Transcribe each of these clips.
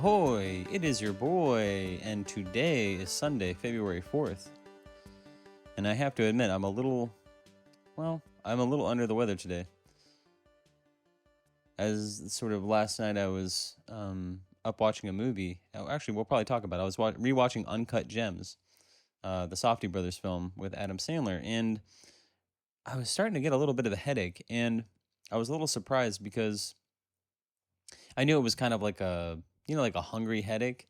Ahoy! It is your boy, and today is Sunday, February 4th. And I have to admit, I'm a little under the weather today. As sort of last night I was up watching a movie. Actually, we'll probably talk about it. I was rewatching Uncut Gems, the Safdie Brothers film with Adam Sandler, and I was starting to get a little bit of a headache, and I was a little surprised because I knew it was kind of like like a hungry headache.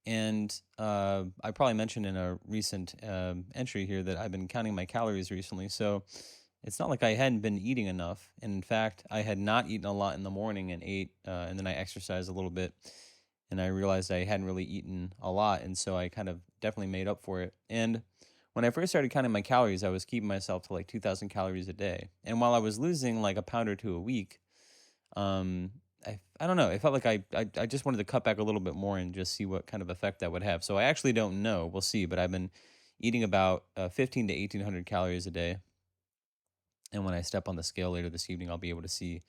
And I probably mentioned in a recent entry here that I've been counting my calories recently. So it's not like I hadn't been eating enough. And in fact, I had not eaten a lot in the morning and ate, and then I exercised a little bit. And I realized I hadn't really eaten a lot. And so I kind of definitely made up for it. And when I first started counting my calories, I was keeping myself to like 2,000 calories a day. And while I was losing like a pound or two a week, um, I don't know. It felt like I just wanted to cut back a little bit more and just see what kind of effect that would have. So I actually don't know. We'll see. But I've been eating about 15 to 1,800 calories a day. And when I step on the scale later this evening, I'll be able to see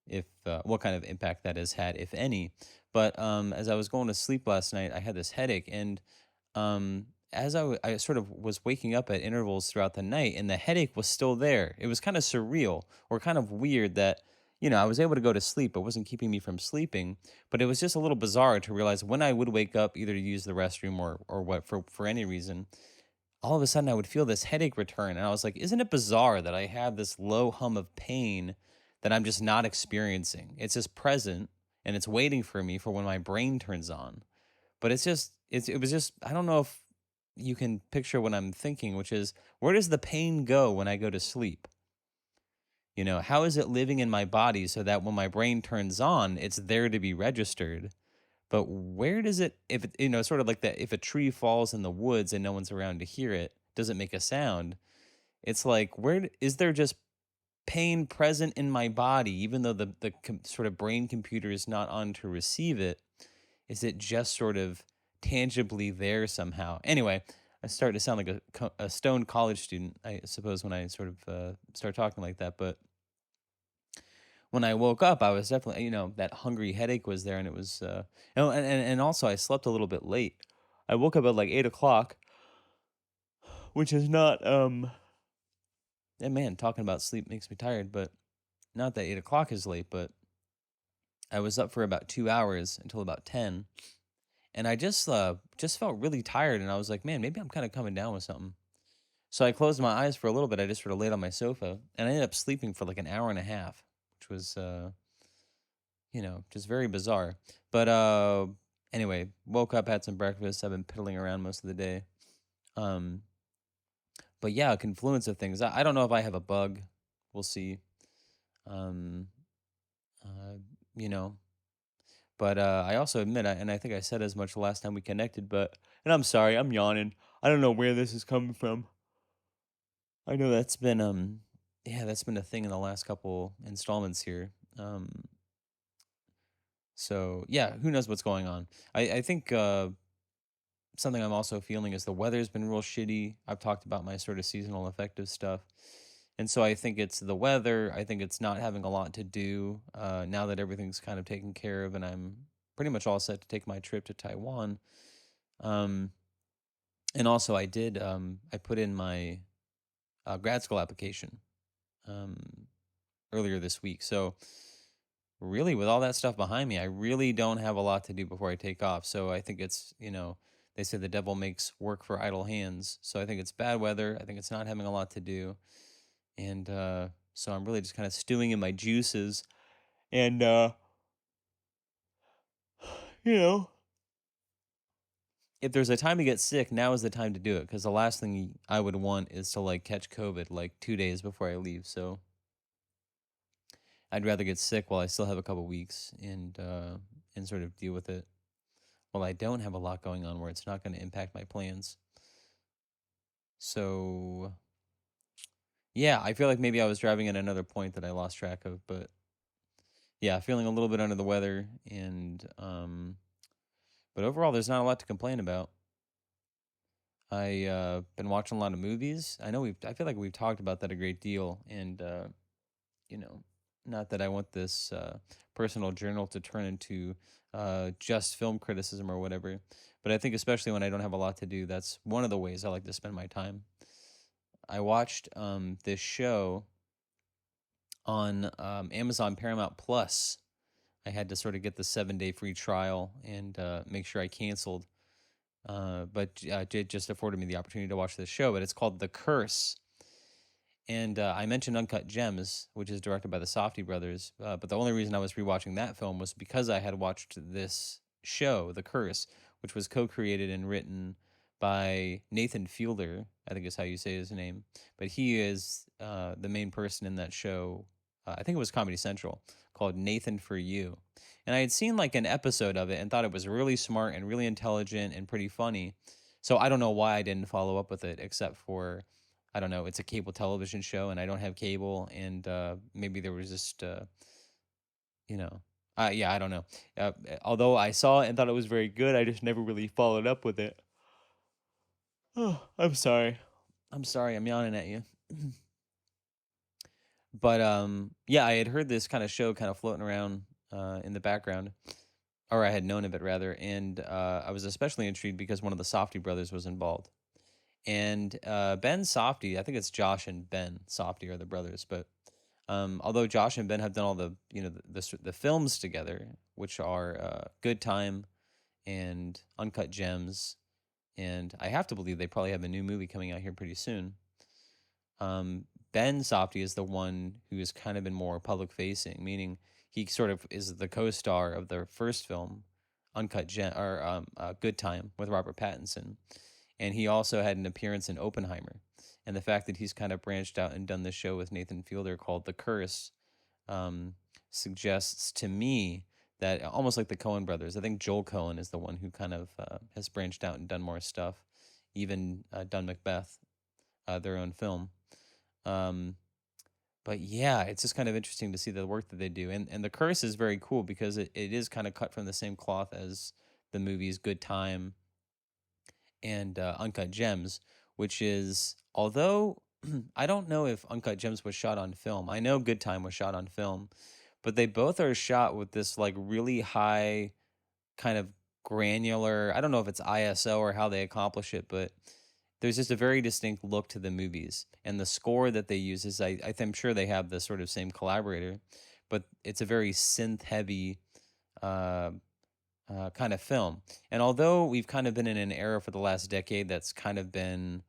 if what kind of impact that has had, if any. But as I was going to sleep last night, I had this headache. And as I sort of was waking up at intervals throughout the night, and the headache was still there. It was kind of surreal or kind of weird that, I was able to go to sleep. It wasn't keeping me from sleeping, but it was just a little bizarre to realize when I would wake up, either to use the restroom or what for any reason, all of a sudden I would feel this headache return. And I was like, isn't it bizarre that I have this low hum of pain that I'm just not experiencing? It's just present and it's waiting for me for when my brain turns on. But it was just, I don't know if you can picture what I'm thinking, which is, where does the pain go when I go to sleep? How is it living in my body so that when my brain turns on, it's there to be registered? But where does it, if it, sort of like that, if a tree falls in the woods and no one's around to hear it, doesn't make a sound. It's like, is there just pain present in my body, even though the sort of brain computer is not on to receive it? Is it just sort of tangibly there somehow? Anyway, I start to sound like a stoned college student, I suppose, when I sort of start talking like that. But when I woke up, I was definitely, that hungry headache was there, and it was, and also I slept a little bit late. I woke up at like 8 o'clock, which is not, and man, talking about sleep makes me tired, but not that 8 o'clock is late, but I was up for about 2 hours until about 10, and I just felt really tired, and I was like, man, maybe I'm kind of coming down with something. So I closed my eyes for a little bit. I just sort of laid on my sofa, and I ended up sleeping for like an hour and a half, which was, just very bizarre. But anyway, woke up, had some breakfast. I've been piddling around most of the day. But yeah, a confluence of things. I don't know if I have a bug. We'll see. Um, you know, but I also admit, and I think I said as much last time we connected, and I'm sorry, I'm yawning. I don't know where this is coming from. I know that's been that's been a thing in the last couple installments here. So yeah, who knows what's going on? I think something I'm also feeling is the weather's been real shitty. I've talked about my sort of seasonal affective stuff. And so I think it's the weather. I think it's not having a lot to do now that everything's kind of taken care of and I'm pretty much all set to take my trip to Taiwan. Um, and also I put in my grad school application um, earlier this week. So really, with all that stuff behind me, I really don't have a lot to do before I take off. So I think it's, they say the devil makes work for idle hands. So I think it's bad weather. I think it's not having a lot to do. And so I'm really just kind of stewing in my juices. And, you know, if there's a time to get sick, now is the time to do it. Because the last thing I would want is to, like, catch COVID, like, 2 days before I leave. So I'd rather get sick while I still have a couple weeks and sort of deal with it. Well, I don't have a lot going on where it's not going to impact my plans. So, yeah, I feel like maybe I was driving at another point that I lost track of, but yeah, feeling a little bit under the weather, and but overall, there's not a lot to complain about. I been watching a lot of movies. I feel like we've talked about that a great deal, and you know, Not that I want this personal journal to turn into just film criticism or whatever, but I think especially when I don't have a lot to do, that's one of the ways I like to spend my time. I watched this show on Amazon Paramount Plus. I had to sort of get the 7-day free trial and make sure I canceled, but it just afforded me the opportunity to watch this show. But it's called The Curse. And I mentioned Uncut Gems, which is directed by the Safdie Brothers. But the only reason I was rewatching that film was because I had watched this show, The Curse, which was co-created and written by Nathan Fielder, I think is how you say his name. But he is the main person in that show. I think it was Comedy Central, called Nathan for You. And I had seen like an episode of it and thought it was really smart and really intelligent and pretty funny. So I don't know why I didn't follow up with it, except for I don't know, it's a cable television show and I don't have cable, and maybe there was just you know, yeah, I don't know. Although I saw it and thought it was very good, I just never really followed up with it. Oh, I'm sorry. I'm sorry. I'm yawning at you. But yeah, I had heard this kind of show kind of floating around in the background, or I had known of it rather, and I was especially intrigued because one of the Safdie brothers was involved. And Ben Safdie, I think it's Josh and Ben Safdie are the brothers, but although Josh and Ben have done all the the films together, which are Good Time and Uncut Gems, and I have to believe they probably have a new movie coming out here pretty soon. Ben Safdie is the one who has kind of been more public facing, meaning he sort of is the co-star of the first film, Good Time with Robert Pattinson, and he also had an appearance in Oppenheimer. And the fact that he's kind of branched out and done this show with Nathan Fielder called The Curse suggests to me that almost like the Coen brothers, I think Joel Coen is the one who kind of has branched out and done more stuff, even done Macbeth, their own film. But yeah, it's just kind of interesting to see the work that they do. And The Curse is very cool because it is kind of cut from the same cloth as the movies Good Time and Uncut Gems, which is, although I don't know if Uncut Gems was shot on film. I know Good Time was shot on film, but they both are shot with this like really high kind of granular, I don't know if it's ISO or how they accomplish it, but there's just a very distinct look to the movies. And the score that they use is, I'm sure they have the sort of same collaborator, but it's a very synth heavy uh, kind of film. And although we've kind of been in an era for the last decade that's kind of been,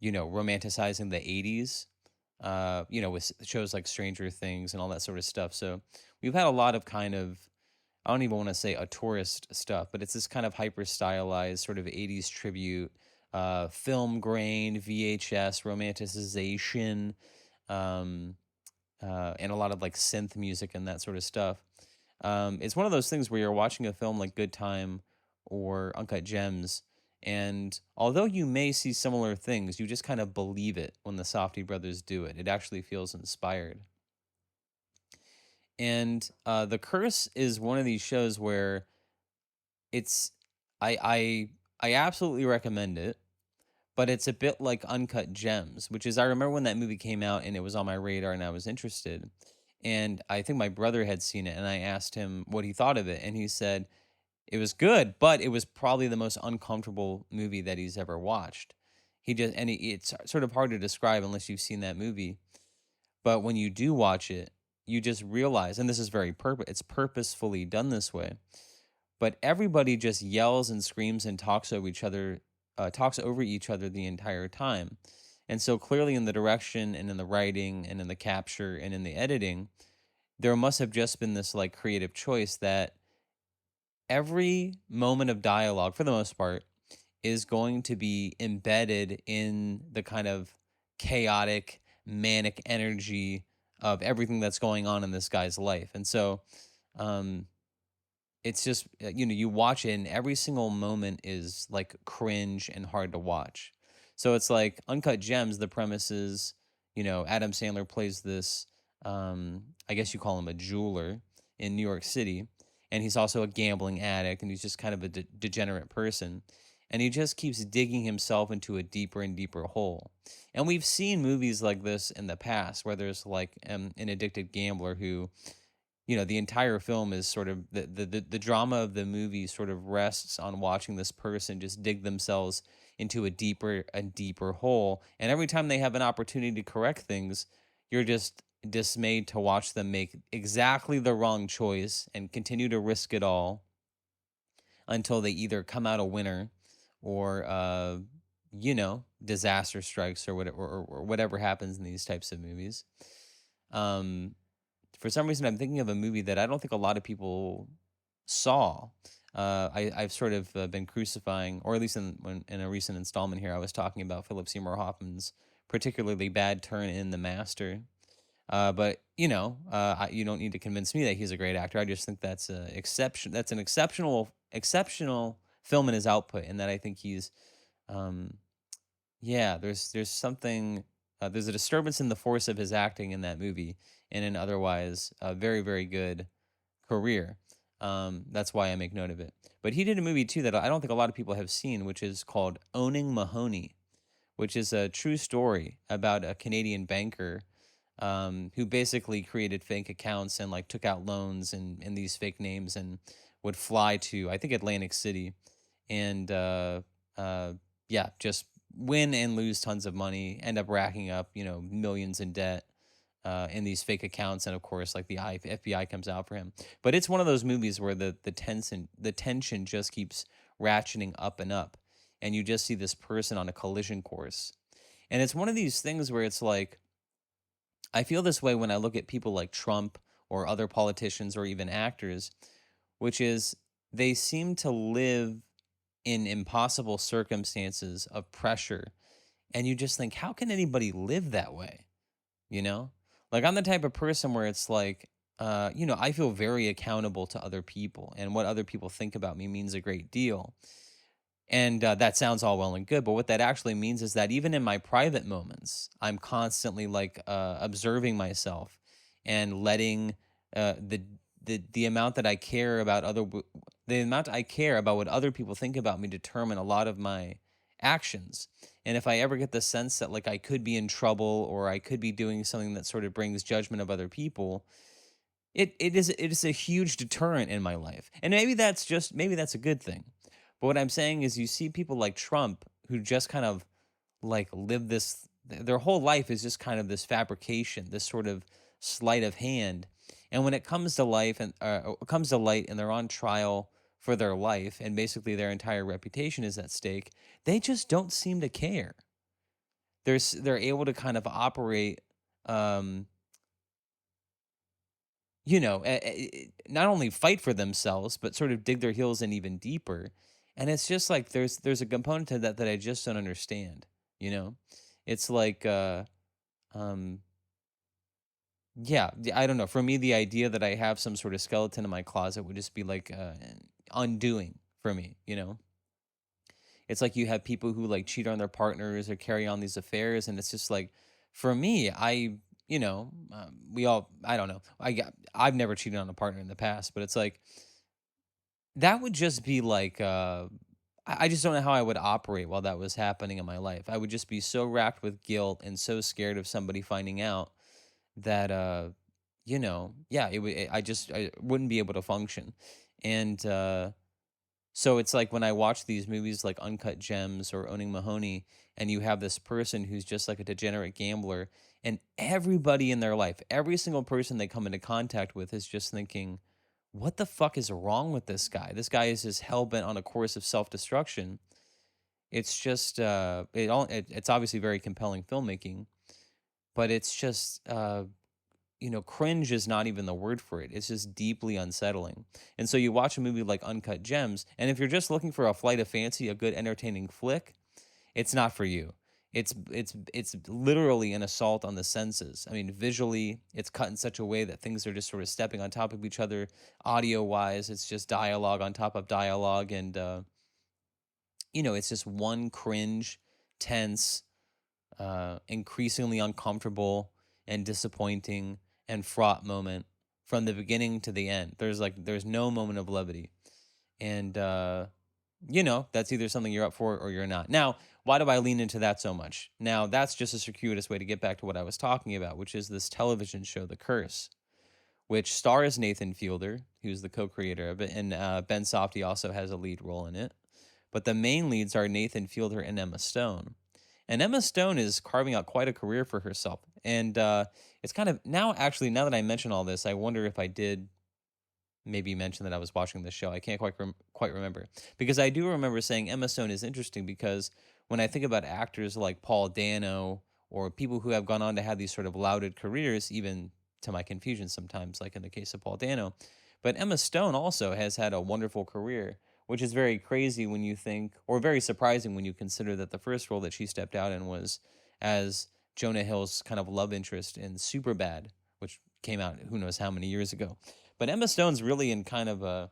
romanticizing the 80s, with shows like Stranger Things and all that sort of stuff. So we've had a lot of kind of, I don't even want to say a tourist stuff, but it's this kind of hyper stylized sort of 80s tribute, film grain, VHS, romanticization, and a lot of like synth music and that sort of stuff. It's one of those things where you're watching a film like Good Time or Uncut Gems, and although you may see similar things, you just kind of believe it when the Safdie brothers do it. It actually feels inspired. And The Curse is one of these shows where it's I absolutely recommend it, but it's a bit like Uncut Gems, which is, I remember when that movie came out and it was on my radar and I was interested. And I think my brother had seen it and I asked him what he thought of it. And he said it was good, but it was probably the most uncomfortable movie that he's ever watched. It's sort of hard to describe unless you've seen that movie. But when you do watch it, you just realize, and this is it's purposefully done this way, but everybody just yells and screams and talks over each other the entire time. And so clearly in the direction and in the writing and in the capture and in the editing, there must have just been this like creative choice that every moment of dialogue, for the most part, is going to be embedded in the kind of chaotic, manic energy of everything that's going on in this guy's life. And so it's just, you watch it and every single moment is like cringe and hard to watch. So it's like Uncut Gems, the premise is, Adam Sandler plays this, I guess you call him a jeweler in New York City. And he's also a gambling addict and he's just kind of a degenerate person. and he just keeps digging himself into a deeper and deeper hole. And we've seen movies like this in the past where there's like an addicted gambler who, the entire film is sort of the drama of the movie sort of rests on watching this person just dig themselves into a deeper and deeper hole. And every time they have an opportunity to correct things, you're just dismayed to watch them make exactly the wrong choice and continue to risk it all until they either come out a winner or disaster strikes or whatever, or whatever happens in these types of movies. For some reason, I'm thinking of a movie that I don't think a lot of people saw. I've sort of been crucifying, or at least in a recent installment here, I was talking about Philip Seymour Hoffman's particularly bad turn in The Master. But you don't need to convince me that he's a great actor. I just think that's a exception. That's an exceptional film in his output, and that I think he's, yeah. There's something. There's a disturbance in the force of his acting in that movie, in an otherwise very very good career. That's why I make note of it. But he did a movie too that I don't think a lot of people have seen, which is called Owning Mahoney, which is a true story about a Canadian banker who basically created fake accounts and like took out loans and these fake names and would fly to, I think, Atlantic City, and yeah, just win and lose tons of money, end up racking up millions in debt in these fake accounts, and of course like the FBI comes out for him. But it's one of those movies where the tension just keeps ratcheting up and up, and you just see this person on a collision course. And it's one of these things where it's like, I feel this way when I look at people like Trump or other politicians or even actors, which is they seem to live in impossible circumstances of pressure. And you just think, how can anybody live that way? You know? Like, I'm the type of person where it's like, I feel very accountable to other people, and what other people think about me means a great deal. And that sounds all well and good, but what that actually means is that even in my private moments, I'm constantly like observing myself and letting the amount that I care about the amount I care about what other people think about me determine a lot of my actions. And if I ever get the sense that like I could be in trouble or I could be doing something that sort of brings judgment of other people, it is a huge deterrent in my life. And maybe that's a good thing. But what I'm saying is you see people like Trump who just kind of like live their whole life is just kind of this fabrication, this sort of sleight of hand. And when it comes to life and it comes to light and they're on trial for their life and basically their entire reputation is at stake, they just don't seem to care. They're able to kind of operate um not only fight for themselves, but sort of dig their heels in even deeper. And it's just like there's a component to that that I just don't understand. You know, it's like um, yeah, I don't know. For me, the idea that I have some sort of skeleton in my closet would just be like undoing for me. It's like you have people who like cheat on their partners or carry on these affairs, and it's just like, for me, we all, I don't know, I've never cheated on a partner in the past, but it's like that would just be like, I just don't know how I would operate while that was happening in my life. I would just be so racked with guilt and so scared of somebody finding out that, yeah, I wouldn't be able to function, and so it's like when I watch these movies like Uncut Gems or Owning Mahoney, and you have this person who's just like a degenerate gambler, and everybody in their life, every single person they come into contact with is just thinking, what the fuck is wrong with this guy? This guy is just hell bent on a course of self destruction. It's just, it's obviously very compelling filmmaking, but it's just, cringe is not even the word for it. It's just deeply unsettling. And so you watch a movie like Uncut Gems, and if you're just looking for a flight of fancy, a good entertaining flick, it's not for you. It's literally an assault on the senses. I mean, visually, it's cut in such a way that things are just sort of stepping on top of each other. Audio wise, it's just dialogue on top of dialogue, and it's just one cringe, tense, increasingly uncomfortable and disappointing and fraught moment from the beginning to the end. There's no moment of levity. And that's either something you're up for or you're not. Now, why do I lean into that so much? Now, that's just a circuitous way to get back to what I was talking about, which is this television show, The Curse, which stars Nathan Fielder, who's the co-creator of it, and Ben Safdie also has a lead role in it. But the main leads are Nathan Fielder and Emma Stone. And Emma Stone is carving out quite a career for herself. And it's kind of now, actually, now that I mention all this, I wonder if I did maybe mention that I was watching this show. I can't quite remember, because I do remember saying Emma Stone is interesting because when I think about actors like Paul Dano or people who have gone on to have these sort of lauded careers, even to my confusion sometimes, like in the case of Paul Dano, but Emma Stone also has had a wonderful career, which is very crazy when you think, or very surprising when you consider that the first role that she stepped out in was as Jonah Hill's kind of love interest in Superbad, which came out who knows how many years ago. But Emma Stone's really in kind of a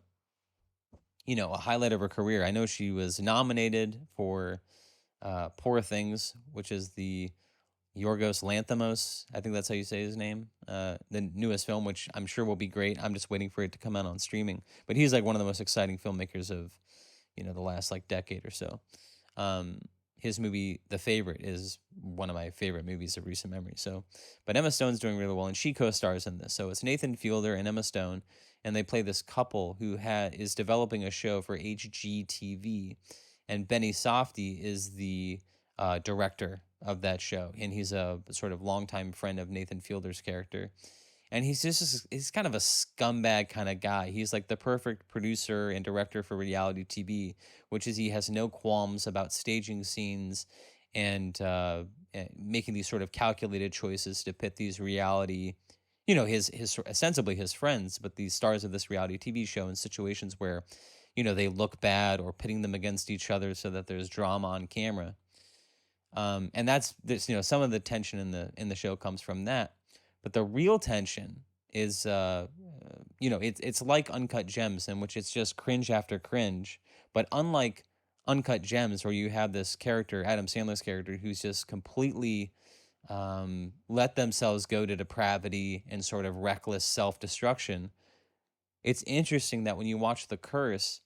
highlight of her career. I know she was nominated for Poor Things, which is the Yorgos Lanthimos, I think that's how you say his name, the newest film, which I'm sure will be great. I'm just waiting for it to come out on streaming. But he's like one of the most exciting filmmakers of, the last like decade or so. His movie, The Favorite, is one of my favorite movies of recent memory. So, but Emma Stone's doing really well, and she co-stars in this. So it's Nathan Fielder and Emma Stone, and they play this couple who is developing a show for HGTV, and Benny Safdie is the director of that show, and he's a sort of longtime friend of Nathan Fielder's character. And he's kind of a scumbag kind of guy. He's like the perfect producer and director for reality TV, which is he has no qualms about staging scenes and making these sort of calculated choices to pit these reality, his ostensibly his friends, but these stars of this reality TV show in situations where, they look bad, or pitting them against each other so that there's drama on camera. And that's this, some of the tension in the show comes from that. But the real tension is, it's like Uncut Gems, in which it's just cringe after cringe. But unlike Uncut Gems, where you have this character, Adam Sandler's character, who's just completely let themselves go to depravity and sort of reckless self-destruction, it's interesting that when you watch The Curse,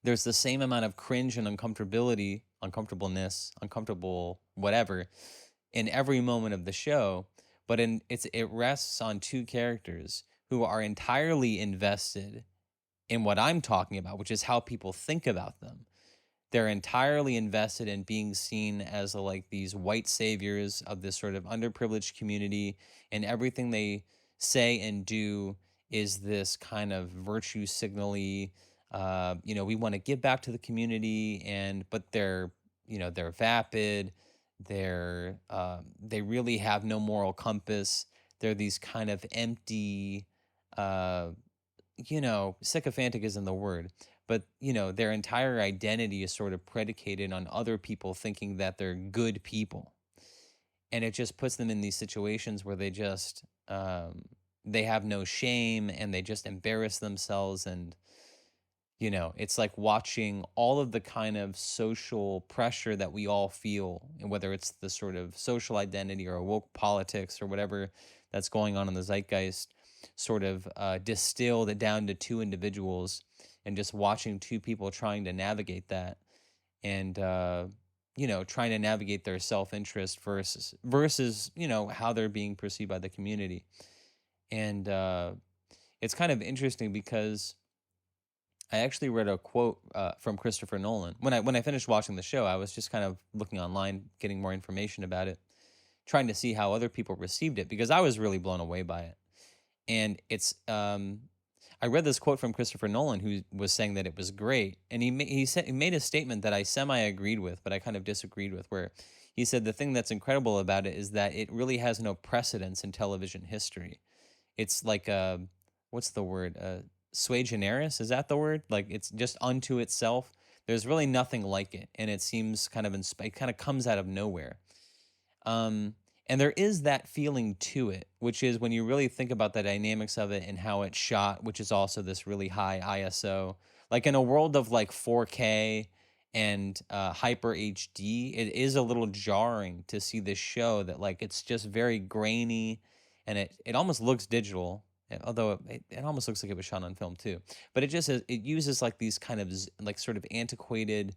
there's the same amount of cringe and uncomfortableness, uncomfortable whatever, in every moment of the show. But it rests on two characters who are entirely invested in what I'm talking about, which is how people think about them. They're entirely invested in being seen as like these white saviors of this sort of underprivileged community, and everything they say and do is this kind of virtue signally. We want to give back to the community, but they're vapid. They really have no moral compass. They're these kind of empty, sycophantic isn't the word, but their entire identity is sort of predicated on other people thinking that they're good people, and it just puts them in these situations where they have no shame, and they just embarrass themselves. And it's like watching all of the kind of social pressure that we all feel, and whether it's the sort of social identity or woke politics or whatever that's going on in the zeitgeist, sort of distilled it down to two individuals, and just watching two people trying to navigate that, and trying to navigate their self-interest versus how they're being perceived by the community. And it's kind of interesting because I actually read a quote from Christopher Nolan. When I finished watching the show, I was just kind of looking online, getting more information about it, trying to see how other people received it, because I was really blown away by it. And I read this quote from Christopher Nolan, who was saying that it was great, and he made a statement that I semi-agreed with, but I kind of disagreed with, where he said the thing that's incredible about it is that it really has no precedence in television history. It's like what's the word? Sui generis, is that the word? Like, it's just unto itself. There's really nothing like it, and it seems kind of it kind of comes out of nowhere. And there is that feeling to it, which is when you really think about the dynamics of it and how it's shot, which is also this really high ISO. Like, in a world of like 4K and hyper HD, it is a little jarring to see this show that like it's just very grainy, and it almost looks digital. although it almost looks like it was shot on film too. But it just it uses like these kind of like sort of antiquated,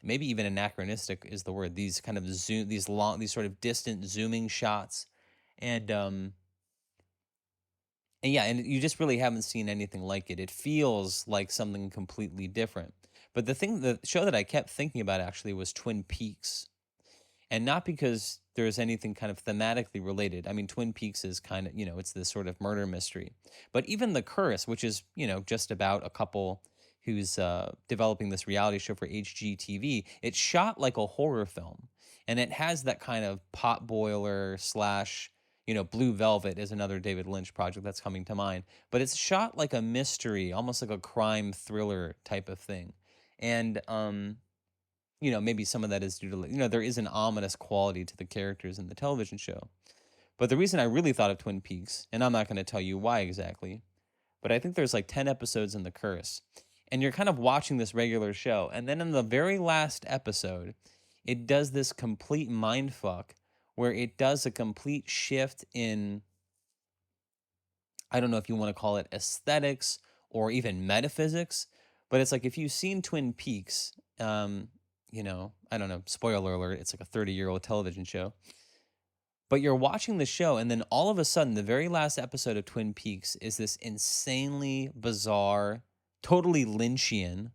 maybe even anachronistic is the word. These kind of these sort of distant zooming shots, and and yeah, and you just really haven't seen anything like it. It feels like something completely different. But the show that I kept thinking about actually was Twin Peaks, and not because there's anything kind of thematically related. I mean, Twin Peaks is kind of, it's this sort of murder mystery. But even The Curse, which is, just about a couple who's developing this reality show for HGTV, it's shot like a horror film. And it has that kind of pot boiler slash, Blue Velvet is another David Lynch project that's coming to mind. But it's shot like a mystery, almost like a crime thriller type of thing. And maybe some of that is due to, there is an ominous quality to the characters in the television show. But the reason I really thought of Twin Peaks, and I'm not going to tell you why exactly, but I think there's like 10 episodes in The Curse. And you're kind of watching this regular show. And then in the very last episode, it does this complete mind fuck where it does a complete shift in, I don't know if you want to call it aesthetics or even metaphysics, but it's like if you've seen Twin Peaks, I don't know, spoiler alert, it's like a 30-year-old television show. But you're watching the show, and then all of a sudden, the very last episode of Twin Peaks is this insanely bizarre, totally Lynchian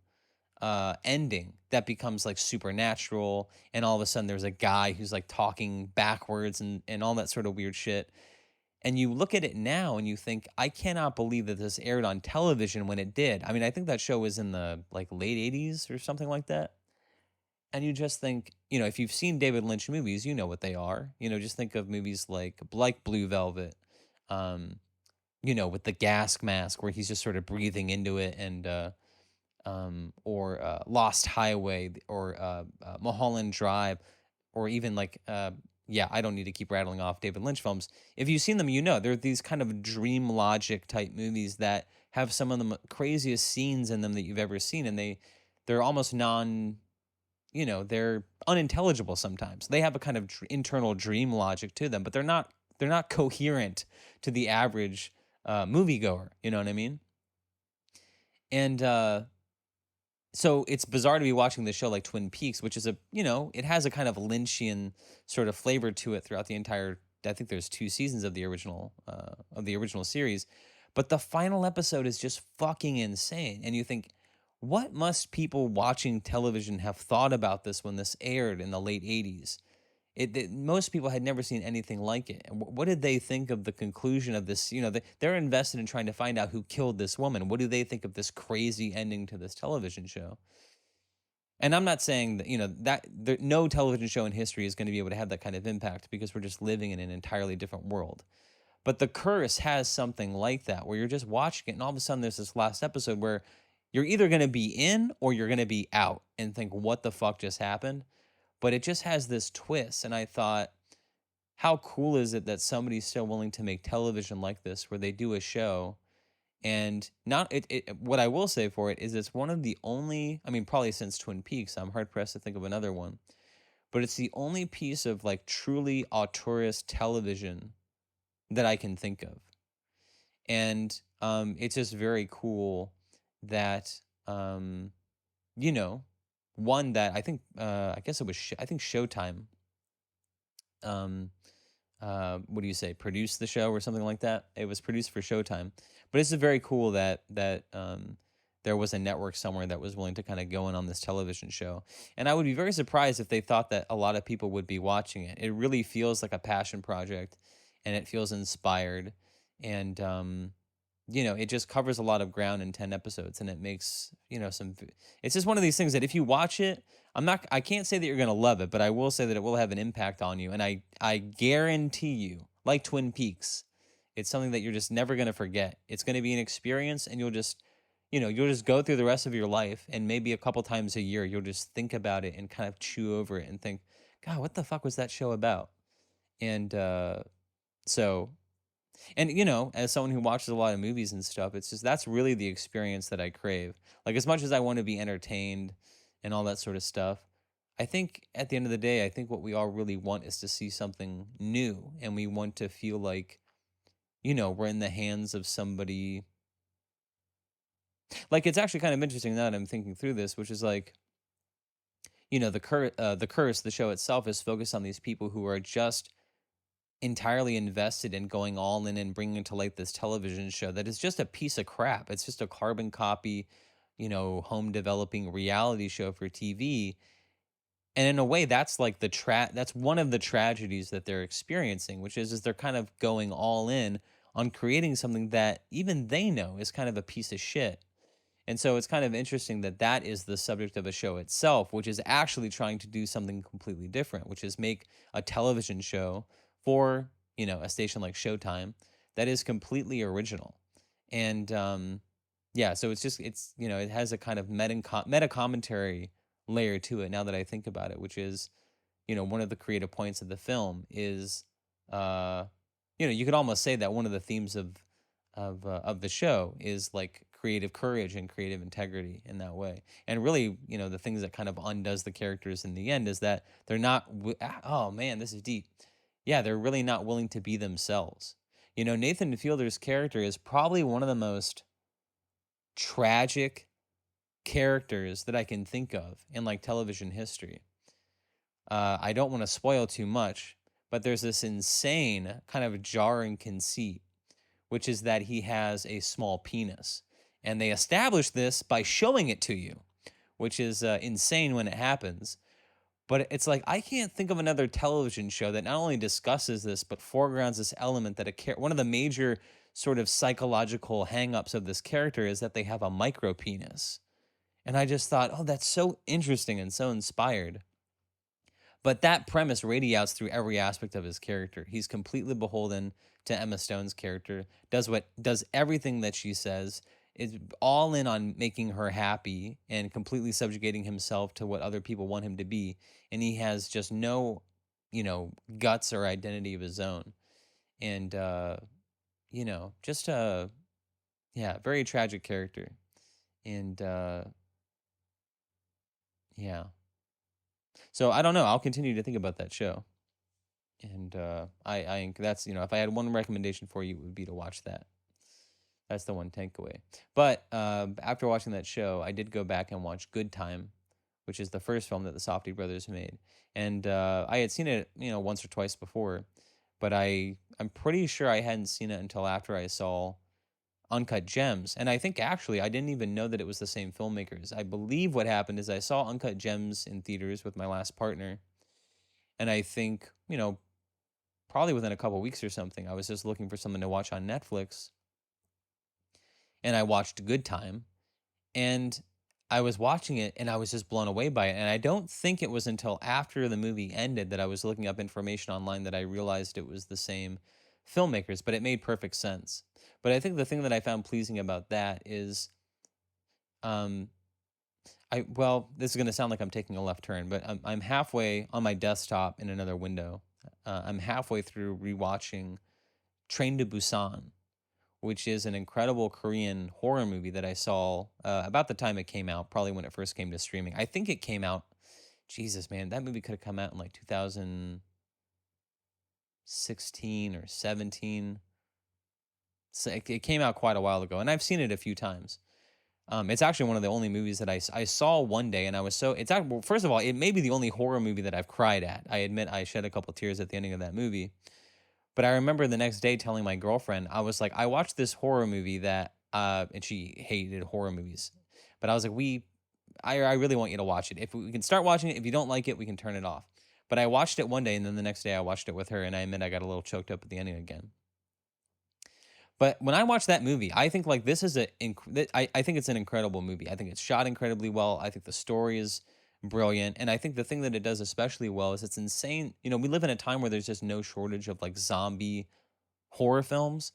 ending that becomes like supernatural. And all of a sudden, there's a guy who's like talking backwards and all that sort of weird shit. And you look at it now and you think, I cannot believe that this aired on television when it did. I mean, I think that show was in the like late 80s or something like that. And you just think, if you've seen David Lynch movies, you know what they are. Just think of movies like Blue Velvet, with the gas mask where he's just sort of breathing into it, and or Lost Highway, or Mulholland Drive, or even like yeah, I don't need to keep rattling off David Lynch films. If you've seen them, they're these kind of dream logic type movies that have some of the craziest scenes in them that you've ever seen, and they're almost they're unintelligible sometimes. They have a kind of internal dream logic to them, but they're not coherent to the average moviegoer. You know what I mean? And so it's bizarre to be watching this show like Twin Peaks, which is it has a kind of Lynchian sort of flavor to it throughout the entire. I think there's 2 seasons of the original series, but the final episode is just fucking insane, and you think, what must people watching television have thought about this when this aired in the late 80s? Most people had never seen anything like it. And what did they think of the conclusion of this? They're invested in trying to find out who killed this woman. What do they think of this crazy ending to this television show? And I'm not saying that, no television show in history is going to be able to have that kind of impact because we're just living in an entirely different world. But The Curse has something like that where you're just watching it and all of a sudden there's this last episode where you're either going to be in or you're going to be out and think, what the fuck just happened? But it just has this twist. And I thought, how cool is it that somebody's still willing to make television like this, where they do a show and not what I will say for it is it's one of the only, I mean, probably since Twin Peaks, I'm hard pressed to think of another one, but it's the only piece of like truly auteurist television that I can think of. And it's just very cool that one that I think I guess it was I think Showtime what do you say, produced the show or something like that. It was produced for Showtime, but it's very cool that there was a network somewhere that was willing to kind of go in on this television show. And I would be very surprised if they thought that a lot of people would be watching it. It really feels like a passion project, and it feels inspired, and it just covers a lot of ground in 10 episodes, and it makes, it's just one of these things that if you watch it, I can't say that you're going to love it, but I will say that it will have an impact on you. And I guarantee you, like Twin Peaks, it's something that you're just never going to forget. It's going to be an experience, and you'll just go through the rest of your life, and maybe a couple times a year, you'll just think about it and kind of chew over it and think, God, what the fuck was that show about? And so, and as someone who watches a lot of movies and stuff, it's just, that's really the experience that I crave. Like, as much as I want to be entertained and all that sort of stuff, I think at the end of the day, I think what we all really want is to see something new, and we want to feel like, were in the hands of somebody. Like, it's actually kind of interesting now that I'm thinking through this, which is like, the curse, the show itself is focused on these people who are just entirely invested in going all in and bringing to light this television show that is just a piece of crap. It's just a carbon copy, home developing reality show for TV. And in a way, that's like that's one of the tragedies that they're experiencing, which is they're kind of going all in on creating something that even they know is kind of a piece of shit. And so it's kind of interesting that that is the subject of a show itself, which is actually trying to do something completely different, which is make a television show for, a station like Showtime that is completely original. And yeah, so it has a kind of meta commentary layer to it now that I think about it, which is, one of the creative points of the film is, uh, you could almost say that one of the themes of the show is like creative courage and creative integrity in that way. And really, the things that kind of undoes the characters in the end is that they're not. Oh man, this is deep. Yeah, they're really not willing to be themselves. Nathan Fielder's character is probably one of the most tragic characters that I can think of in like television history. I don't want to spoil too much, but there's this insane kind of jarring conceit, which is that he has a small penis. And they establish this by showing it to you, which is insane when it happens. But it's like, I can't think of another television show that not only discusses this, but foregrounds this element that one of the major sort of psychological hangups of this character is that they have a micro penis. And I just thought, oh, that's so interesting and so inspired. But that premise radiates through every aspect of his character. He's completely beholden to Emma Stone's character, does everything that she says, is all in on making her happy and completely subjugating himself to what other people want him to be. And he has just no, guts or identity of his own. And just a very tragic character. And yeah. So I don't know. I'll continue to think about that show. And I that's if I had one recommendation for you, it would be to watch that. That's the one takeaway. But after watching that show, I did go back and watch Good Time, which is the first film that the Safdie brothers made, and I had seen it once or twice before, but I'm pretty sure I hadn't seen it until after I saw Uncut Gems, and I think actually I didn't even know that it was the same filmmakers. I believe what happened is I saw Uncut Gems in theaters with my last partner, and I think probably within a couple weeks or something, I was just looking for something to watch on Netflix, and I watched Good Time, and I was watching it, and I was just blown away by it. And I don't think it was until after the movie ended that I was looking up information online that I realized it was the same filmmakers, but it made perfect sense. But I think the thing that I found pleasing about that is, um, this is going to sound like I'm taking a left turn, but I'm halfway on my desktop in another window. I'm halfway through rewatching Train to Busan, which is an incredible Korean horror movie that I saw about the time it came out, probably when it first came to streaming. I think it came out, Jesus, man, that movie could have come out in like 2016 or 17. So it came out quite a while ago, and I've seen it a few times. It's actually one of the only movies that I saw one day, and I was so, well, first of all, it may be the only horror movie that I've cried at. I admit I shed a couple tears at the ending of that movie. But I remember the next day telling my girlfriend, I was like, I watched this horror movie that, and she hated horror movies. But I was like, I really want you to watch it. If we can start watching it, if you don't like it, we can turn it off. But I watched it one day, and then the next day I watched it with her, and I admit I got a little choked up at the ending again. But when I watched that movie, I think like this is I think it's an incredible movie. I think it's shot incredibly well. I think the story is brilliant. And I think the thing that it does especially well is it's insane. We live in a time where there's just no shortage of like zombie horror films.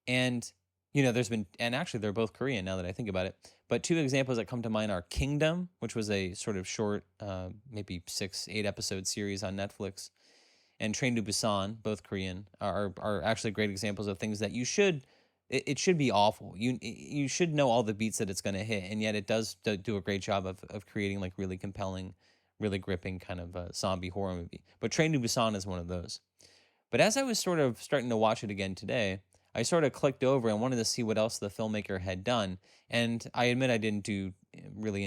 And, there's been, and actually they're both Korean now that I think about it. But two examples that come to mind are Kingdom, which was a sort of short, maybe 6-8 episode series on Netflix, and Train to Busan, both Korean, are actually great examples of things that it should be awful. You should know all the beats that it's going to hit, and yet it does do a great job of creating like really compelling, really gripping kind of zombie horror movie. But Train to Busan is one of those. But as I was sort of starting to watch it again today, I sort of clicked over and wanted to see what else the filmmaker had done. And I admit I didn't do really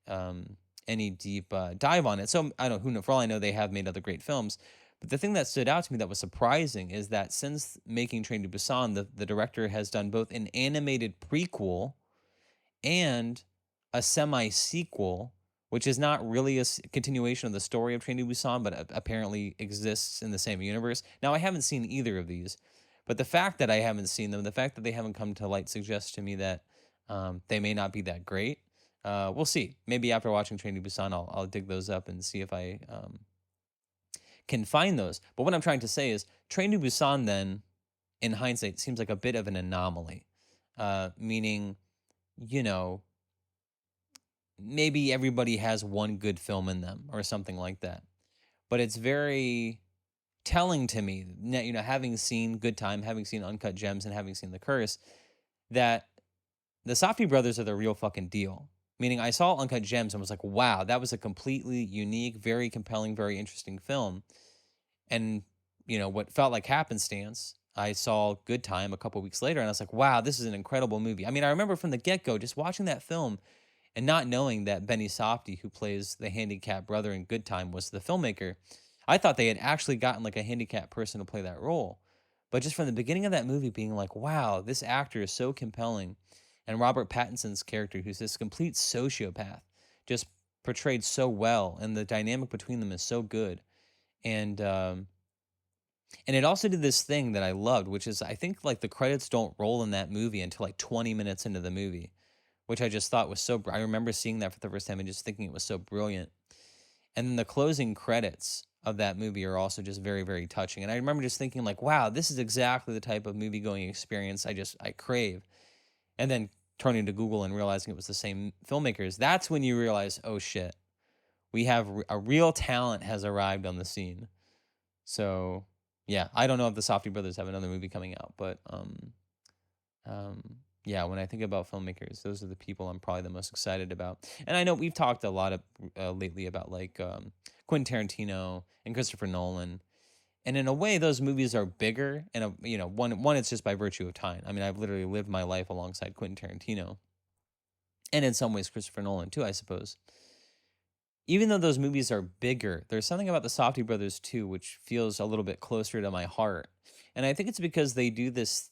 um, any deep dive on it. So I don't know, who know, for all I know, they have made other great films. But the thing that stood out to me that was surprising is that since making Train to Busan, the director has done both an animated prequel and a semi sequel, which is not really a continuation of the story of Train to Busan, but apparently exists in the same universe. Now, I haven't seen either of these, but the fact that I haven't seen them, the fact that they haven't come to light suggests to me that they may not be that great. We'll see. Maybe after watching Train to Busan, I'll dig those up and see if I can find those. But what I'm trying to say is Train to Busan, then, in hindsight, seems like a bit of an anomaly, meaning, you know, maybe everybody has one good film in them or something like that. But it's very telling to me, you know, having seen Good Time, having seen Uncut Gems, and having seen The Curse, that the Safdie brothers are the real fucking deal. Meaning, I saw Uncut Gems and was like, wow, that was a completely unique, very compelling, very interesting film. And, you know, what felt like happenstance, I saw Good Time a couple weeks later, and I was like, wow, this is an incredible movie. I mean, I remember from the get-go just watching that film and not knowing that Benny Safdie, who plays the handicapped brother in Good Time, was the filmmaker. I thought they had actually gotten like a handicapped person to play that role. But just from the beginning of that movie being like, wow, this actor is so compelling. And Robert Pattinson's character, who's this complete sociopath, just portrayed so well. And the dynamic between them is so good. And it also did this thing that I loved, which is I think like the credits don't roll in that movie until like 20 minutes into the movie, which I just thought was so. I remember seeing that for the first time and just thinking it was so brilliant. And then the closing credits of that movie are also just very, very touching. And I remember just thinking like, wow, this is exactly the type of movie going experience I crave. And then turning to Google and realizing it was the same filmmakers, that's when you realize, oh shit, we have a real talent has arrived on the scene. So yeah, I don't know if the Safdie brothers have another movie coming out, but yeah, when I think about filmmakers, those are the people I'm probably the most excited about. And I know we've talked a lot of lately about like Quentin Tarantino and Christopher Nolan, and in a way, those movies are bigger. And you know, one it's just by virtue of time. I mean, I've literally lived my life alongside Quentin Tarantino, and in some ways Christopher Nolan too, I suppose. Even though those movies are bigger, there's something about the Safdie brothers too, which feels a little bit closer to my heart. And I think it's because they do this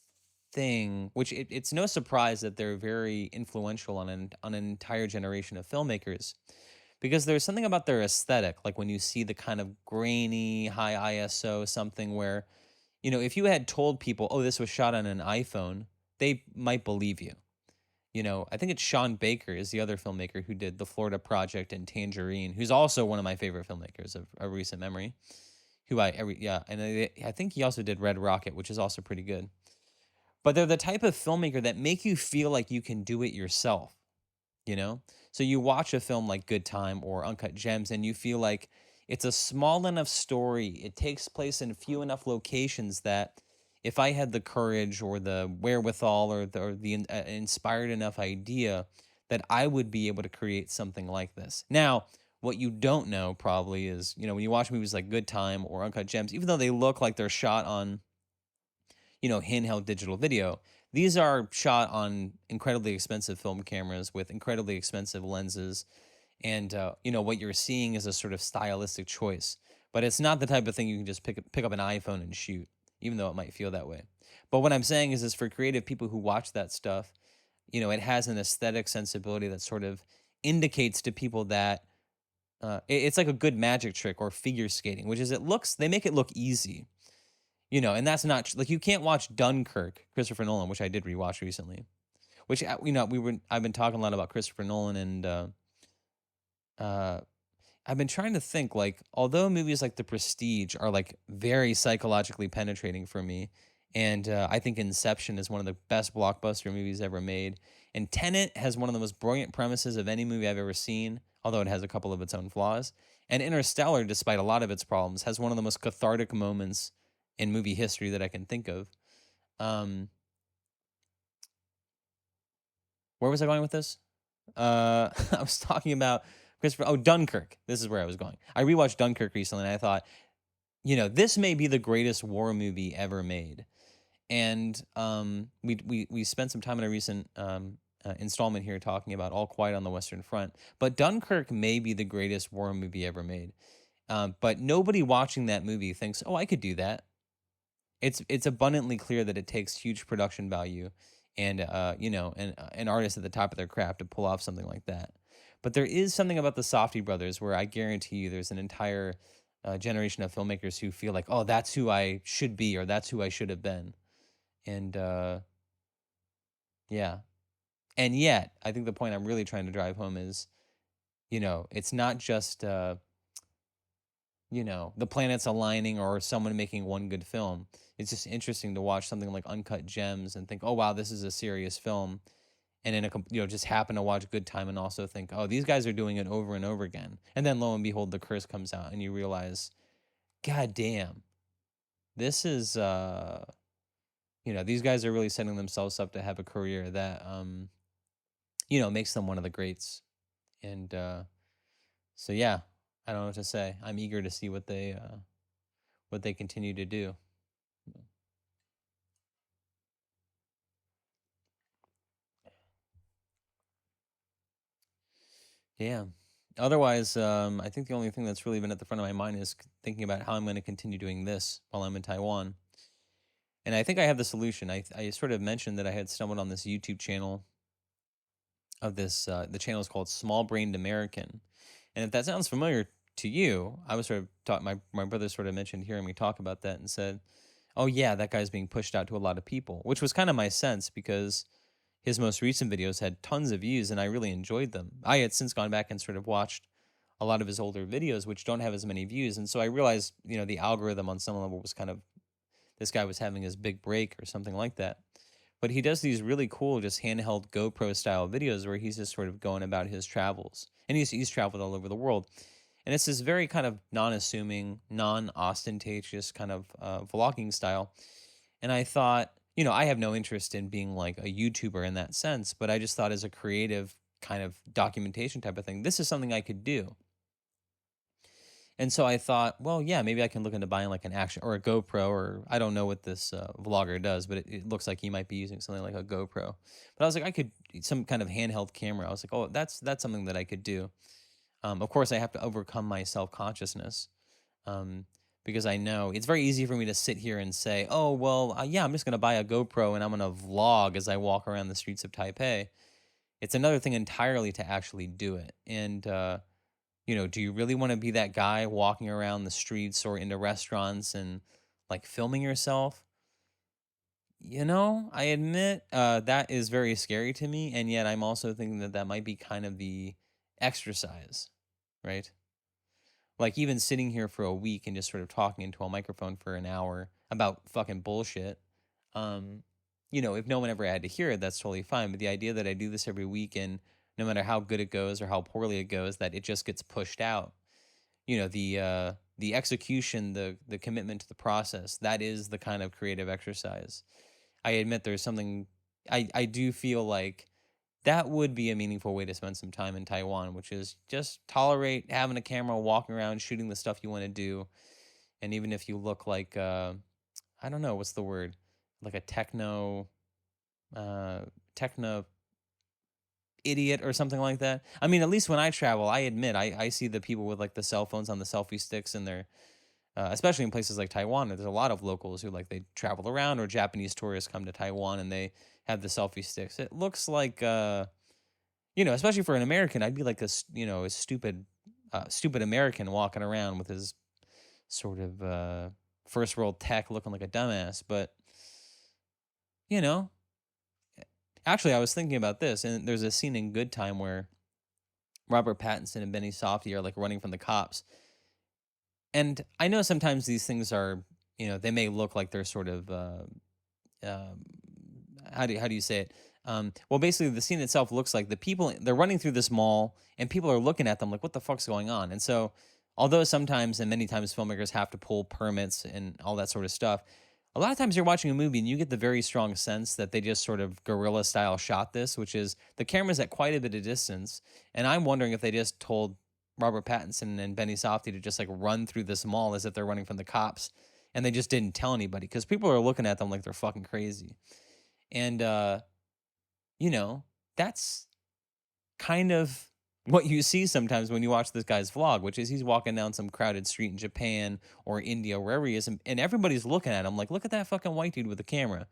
thing, which it's no surprise that they're very influential on an entire generation of filmmakers, because there's something about their aesthetic, like when you see the kind of grainy, high ISO something where, you know, if you had told people, oh, this was shot on an iPhone, they might believe you. You know, I think it's Sean Baker is the other filmmaker who did The Florida Project and Tangerine, who's also one of my favorite filmmakers of recent memory. I think he also did Red Rocket, which is also pretty good. But they're the type of filmmaker that make you feel like you can do it yourself, you know? So you watch a film like Good Time or Uncut Gems and you feel like it's a small enough story, it takes place in few enough locations that if I had the courage or the wherewithal or the inspired enough idea, that I would be able to create something like this. Now, what you don't know probably is, you know, when you watch movies like Good Time or Uncut Gems, even though they look like they're shot on, you know, handheld digital video, these are shot on incredibly expensive film cameras with incredibly expensive lenses. And, you know, what you're seeing is a sort of stylistic choice. But it's not the type of thing you can just pick up an iPhone and shoot, even though it might feel that way. But what I'm saying is for creative people who watch that stuff, you know, it has an aesthetic sensibility that sort of indicates to people that it's like a good magic trick or figure skating, which is they make it look easy. You know, and that's not like you can't watch Dunkirk, Christopher Nolan, which I did rewatch recently. Which you know I've been talking a lot about Christopher Nolan, and I've been trying to think like although movies like The Prestige are like very psychologically penetrating for me, and I think Inception is one of the best blockbuster movies ever made, and Tenet has one of the most brilliant premises of any movie I've ever seen, although it has a couple of its own flaws. And Interstellar, despite a lot of its problems, has one of the most cathartic moments in movie history that I can think of. Um, where was I going with this? I was talking about Christopher. Oh, Dunkirk. This is where I was going. I rewatched Dunkirk recently, and I thought, you know, this may be the greatest war movie ever made. And we spent some time in a recent installment here talking about All Quiet on the Western Front. But Dunkirk may be the greatest war movie ever made. But nobody watching that movie thinks, oh, I could do that. It's abundantly clear that it takes huge production value and an artist at the top of their craft to pull off something like that. But there is something about the Safdie brothers where I guarantee you there's an entire generation of filmmakers who feel like, oh, that's who I should be, or that's who I should have been. And yeah. And yet, I think the point I'm really trying to drive home is, it's not just the planets aligning or someone making one good film. It's just interesting to watch something like Uncut Gems and think, oh wow, this is a serious film, and then just happen to watch Good Time and also think, oh, these guys are doing it over and over again, and then lo and behold, The Curse comes out, and you realize, god damn, this is these guys are really setting themselves up to have a career that makes them one of the greats, and so yeah, I don't know what to say. I'm eager to see what they continue to do. Yeah. Otherwise, I think the only thing that's really been at the front of my mind is thinking about how I'm going to continue doing this while I'm in Taiwan. And I think I have the solution. I sort of mentioned that I had stumbled on this YouTube channel of this. The channel is called Small Brained American. And if that sounds familiar to you, I was sort of taught my brother sort of mentioned hearing me talk about that and said, oh yeah, that guy's being pushed out to a lot of people, which was kind of my sense because his most recent videos had tons of views and I really enjoyed them. I had since gone back and sort of watched a lot of his older videos, which don't have as many views. And so I realized, the algorithm on some level was kind of, this guy was having his big break or something like that. But he does these really cool, just handheld GoPro style videos where he's just sort of going about his travels. And he's traveled all over the world. And it's this very kind of non-assuming, non-ostentatious kind of vlogging style. And I thought, I have no interest in being like a YouTuber in that sense, but I just thought as a creative kind of documentation type of thing, this is something I could do. And so I thought, well, yeah, maybe I can look into buying like an action or a GoPro, or I don't know what this vlogger does, but it looks like he might be using something like a GoPro. But I was like, I could some kind of handheld camera. I was like, oh, that's something that I could do. Of course, I have to overcome my self-consciousness because I know it's very easy for me to sit here and say, oh, well, yeah, I'm just going to buy a GoPro and I'm going to vlog as I walk around the streets of Taipei. It's another thing entirely to actually do it. And, do you really want to be that guy walking around the streets or into restaurants and like filming yourself? I admit that is very scary to me. And yet I'm also thinking that might be kind of the exercise, right? Like even sitting here for a week and just sort of talking into a microphone for an hour about fucking bullshit. Um, if no one ever had to hear it, that's totally fine. But the idea that I do this every week and no matter how good it goes or how poorly it goes, that it just gets pushed out. The execution, the commitment to the process, that is the kind of creative exercise. I admit there's something I do feel like that would be a meaningful way to spend some time in Taiwan, which is just tolerate having a camera, walking around, shooting the stuff you want to do. And even if you look like, I don't know, what's the word? Like a techno idiot or something like that. I mean, at least when I travel, I admit, I see the people with like the cell phones on the selfie sticks and they're, especially in places like Taiwan, there's a lot of locals who like they travel around, or Japanese tourists come to Taiwan and they have the selfie sticks. It looks like, especially for an American, I'd be like a stupid American walking around with his sort of first world tech looking like a dumbass. But, you know, actually, I was thinking about this, and there's a scene in Good Time where Robert Pattinson and Benny Safdie are like running from the cops. And I know sometimes these things are, they may look like they're sort of, how do you say it? Well, basically, the scene itself looks like the people, they're running through this mall and people are looking at them like, what the fuck's going on? And so, although sometimes and many times filmmakers have to pull permits and all that sort of stuff, a lot of times you're watching a movie and you get the very strong sense that they just sort of guerrilla style shot this, which is the camera's at quite a bit of distance. And I'm wondering if they just told Robert Pattinson and Benny Safdie to just like run through this mall as if they're running from the cops and they just didn't tell anybody because people are looking at them like they're fucking crazy. And you know, that's kind of what you see sometimes when you watch this guy's vlog, which is he's walking down some crowded street in Japan or India, wherever he is, and everybody's looking at him like, look at that fucking white dude with a camera.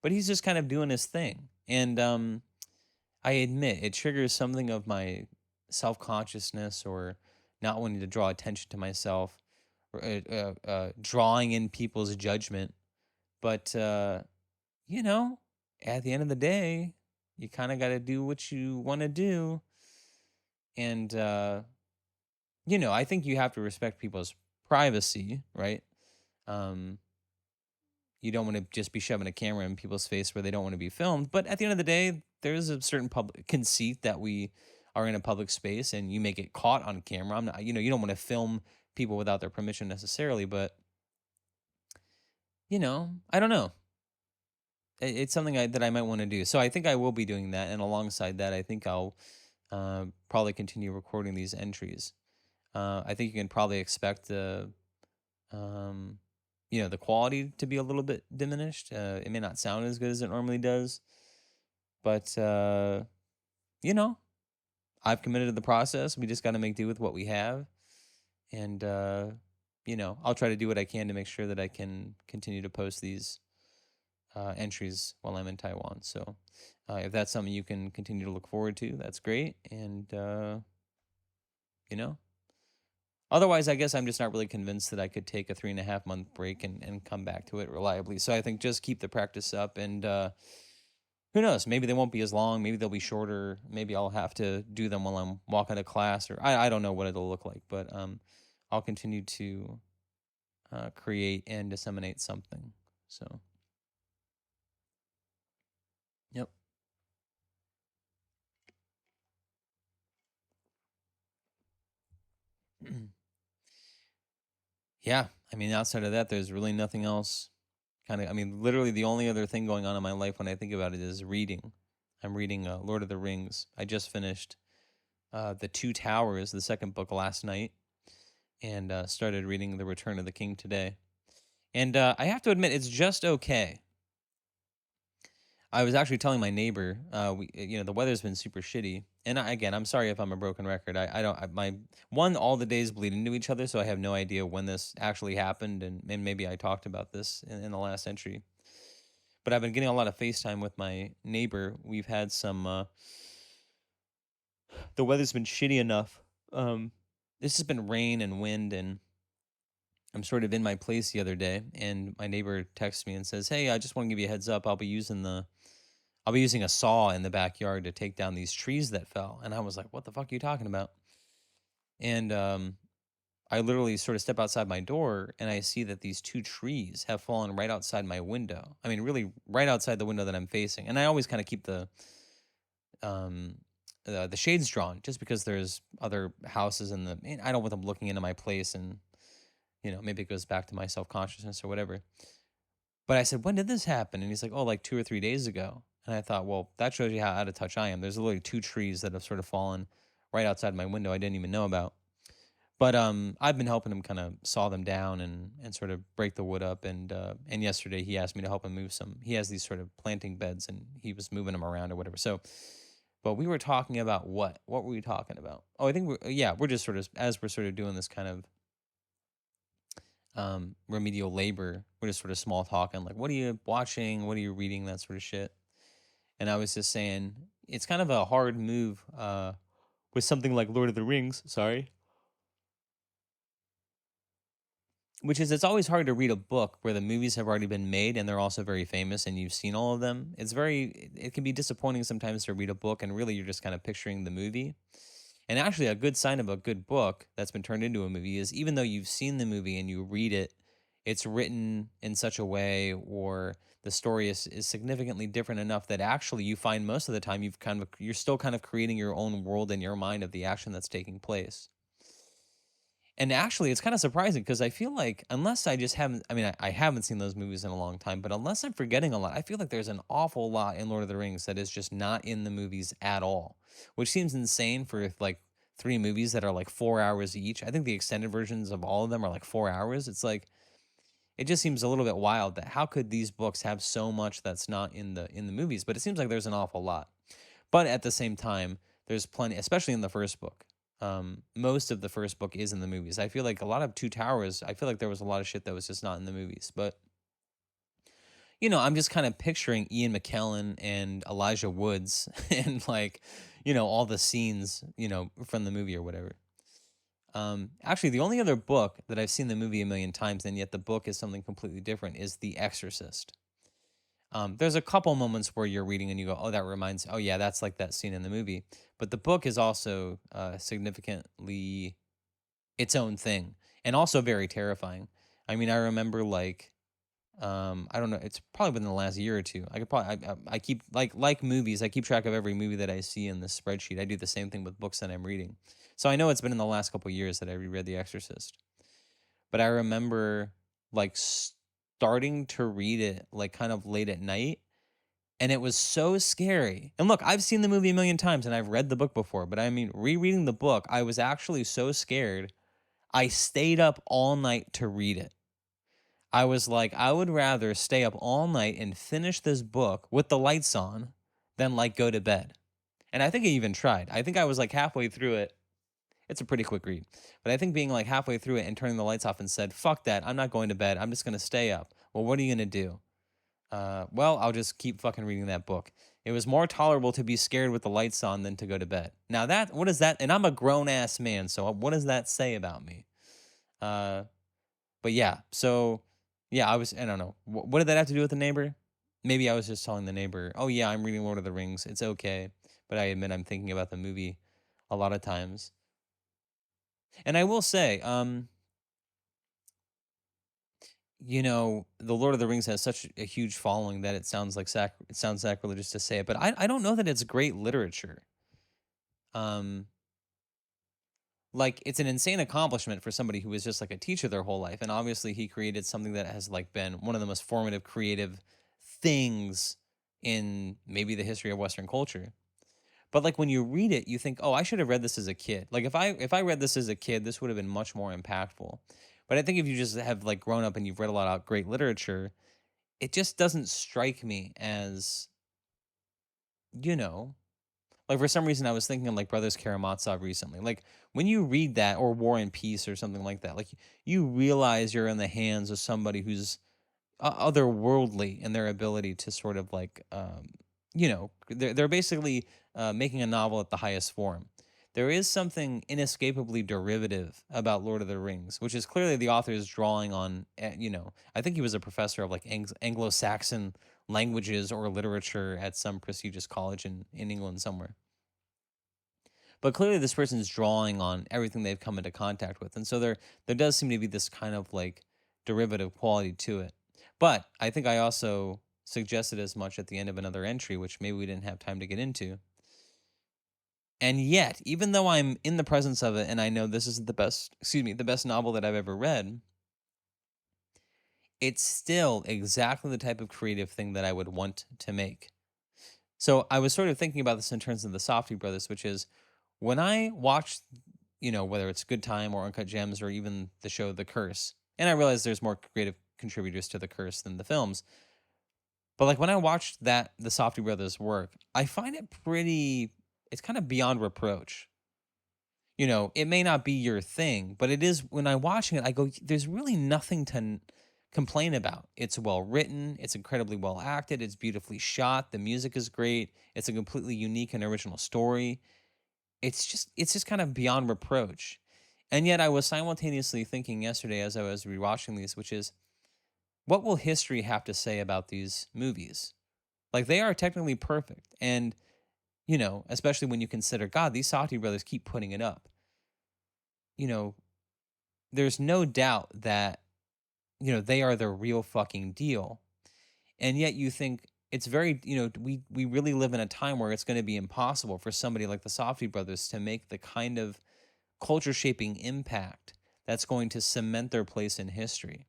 But he's just kind of doing his thing. And I admit it triggers something of my self-consciousness or not wanting to draw attention to myself, or drawing in people's judgment. But you know, at the end of the day, you kind of got to do what you want to do. And, you know, I think you have to respect people's privacy, right? Um, you don't want to just be shoving a camera in people's face where they don't want to be filmed. But at the end of the day, there's a certain public conceit that we are in a public space and you may get caught on camera. I'm not, you know, you don't want to film people without their permission necessarily, but, you know, I don't know. It's something that I might want to do. So I think I will be doing that. And alongside that, I think I'll probably continue recording these entries. I think you can probably expect the, you know, the quality to be a little bit diminished. It may not sound as good as it normally does, but you know, I've committed to the process. We just got to make do with what we have, and you know, I'll try to do what I can to make sure that I can continue to post these entries while I'm in Taiwan. So, if that's something you can continue to look forward to, that's great. And you know, otherwise, I guess I'm just not really convinced that I could take a 3.5 month break and come back to it reliably. So I think just keep the practice up, and who knows? Maybe they won't be as long. Maybe they'll be shorter. Maybe I'll have to do them while I'm walking to class, or I don't know what it'll look like. But I'll continue to create and disseminate something. So, yep. Yeah, I mean, outside of that, there's really nothing else. Kind of, I mean, literally the only other thing going on in my life when I think about it is reading. I'm reading Lord of the Rings. I just finished The Two Towers, the second book, last night, and started reading The Return of the King today. And I have to admit, it's just okay. I was actually telling my neighbor, you know, the weather's been super shitty. And again, I'm sorry if I'm a broken record. I don't, all the days bleed into each other, so I have no idea when this actually happened. And maybe I talked about this in the last entry. But I've been getting a lot of FaceTime with my neighbor. We've had some, the weather's been shitty enough. This has been rain and wind, and I'm sort of in my place the other day, and my neighbor texts me and says, "Hey, I just want to give you a heads up. I'll be using a saw in the backyard to take down these trees that fell." And I was like, "What the fuck are you talking about?" And I literally sort of step outside my door and I see that these two trees have fallen right outside my window. I mean, really right outside the window that I'm facing. And I always kind of keep um the shades drawn just because there's other houses in I don't want them looking into my place, and you know, maybe it goes back to my self-consciousness or whatever. But I said, "When did this happen?" And he's like, "Oh, like 2 or 3 days ago." And I thought, well, that shows you how out of touch I am. There's literally two trees that have sort of fallen right outside my window I didn't even know about. But I've been helping him kind of saw them down and sort of break the wood up. And yesterday he asked me to help him move some. He has these sort of planting beds, and he was moving them around or whatever. So, but we were talking about what? What were we talking about? Oh, I think we're just sort of, as we're sort of doing this kind of remedial labor, we're just sort of small talking, like, what are you watching? What are you reading? That sort of shit. And I was just saying, it's kind of a hard move with something like Lord of the Rings, sorry. Which is, it's always hard to read a book where the movies have already been made and they're also very famous and you've seen all of them. It can be disappointing sometimes to read a book and really you're just kind of picturing the movie. And actually, a good sign of a good book that's been turned into a movie is even though you've seen the movie and you read it, it's written in such a way, or the story is significantly different enough that actually you find most of the time you're still kind of creating your own world in your mind of the action that's taking place. And actually, it's kind of surprising because I feel like unless I just haven't, I mean, I haven't seen those movies in a long time, but unless I'm forgetting a lot, I feel like there's an awful lot in Lord of the Rings that is just not in the movies at all, which seems insane for like 3 movies that are like 4 hours each. I think the extended versions of all of them are like 4 hours. It's like, it just seems a little bit wild that how could these books have so much that's not in the movies, but it seems like there's an awful lot. But at the same time, there's plenty, especially in the first book. Most of the first book is in the movies. I feel like a lot of Two Towers, I feel like there was a lot of shit that was just not in the movies. But, I'm just kind of picturing Ian McKellen and Elijah Woods and like, all the scenes, from the movie or whatever. Actually, the only other book that I've seen the movie a million times, and yet the book is something completely different, is The Exorcist. There's a couple moments where you're reading and you go, oh, oh yeah, that's like that scene in the movie. But the book is also significantly its own thing and also very terrifying. I mean, I remember like, I don't know, it's probably within the last year or two. I keep like movies. I keep track of every movie that I see in the spreadsheet. I do the same thing with books that I'm reading. So I know it's been in the last couple years that I reread The Exorcist. But I remember like starting to read it like kind of late at night, and it was so scary. And look, I've seen the movie a million times and I've read the book before, but I mean, rereading the book, I was actually so scared. I stayed up all night to read it. I was like, I would rather stay up all night and finish this book with the lights on than like go to bed. And I think I even tried. I think I was like halfway through it. It's a pretty quick read. But I think being like halfway through it and turning the lights off and said, fuck that, I'm not going to bed. I'm just going to stay up. Well, what are you going to do? Well, I'll just keep fucking reading that book. It was more tolerable to be scared with the lights on than to go to bed. Now what is that? And I'm a grown ass man, so what does that say about me? But yeah, so yeah, I don't know. What did that have to do with the neighbor? Maybe I was just telling the neighbor, oh yeah, I'm reading Lord of the Rings. It's okay. But I admit I'm thinking about the movie a lot of times. And I will say, the Lord of the Rings has such a huge following that it sounds like it sounds sacrilegious to say it, but I don't know that it's great literature. Um, like it's an insane accomplishment for somebody who was just like a teacher their whole life, and obviously he created something that has like been one of the most formative creative things in maybe the history of Western culture. But like when you read it, you think, "Oh, I should have read this as a kid." Like if I read this as a kid, this would have been much more impactful. But I think if you just have like grown up and you've read a lot of great literature, it just doesn't strike me as, you know, like for some reason I was thinking of like Brothers Karamazov recently. Like when you read that or War and Peace or something like that, like you realize you're in the hands of somebody who's otherworldly in their ability to sort of like, they're basically making a novel at the highest form. There is something inescapably derivative about Lord of the Rings, which is clearly the author is drawing on. I think he was a professor of like Anglo-Saxon languages or literature at some prestigious college in England somewhere. But clearly, this person's drawing on everything they've come into contact with, and so there does seem to be this kind of like derivative quality to it. But I think I also suggested as much at the end of another entry, which maybe we didn't have time to get into. And yet, even though I'm in the presence of it and I know this is the best novel that I've ever read, it's still exactly the type of creative thing that I would want to make. So I was sort of thinking about this in terms of the Safdie Brothers, which is when I watched, whether it's Good Time or Uncut Gems or even the show The Curse, and I realize there's more creative contributors to The Curse than the films, but like when I watched the Safdie Brothers work, I find it it's kind of beyond reproach. It may not be your thing, but it is. When I'm watching it, I go, there's really nothing to complain about. It's well written, it's incredibly well acted, it's beautifully shot, the music is great, it's a completely unique and original story. It's just kind of beyond reproach. And yet I was simultaneously thinking yesterday as I was rewatching these, which is, what will history have to say about these movies? Like they are technically perfect. And, especially when you consider, God, these Safdie brothers keep putting it up. There's no doubt that, they are the real fucking deal. And yet you think it's very, we really live in a time where it's going to be impossible for somebody like the Safdie brothers to make the kind of culture shaping impact that's going to cement their place in history.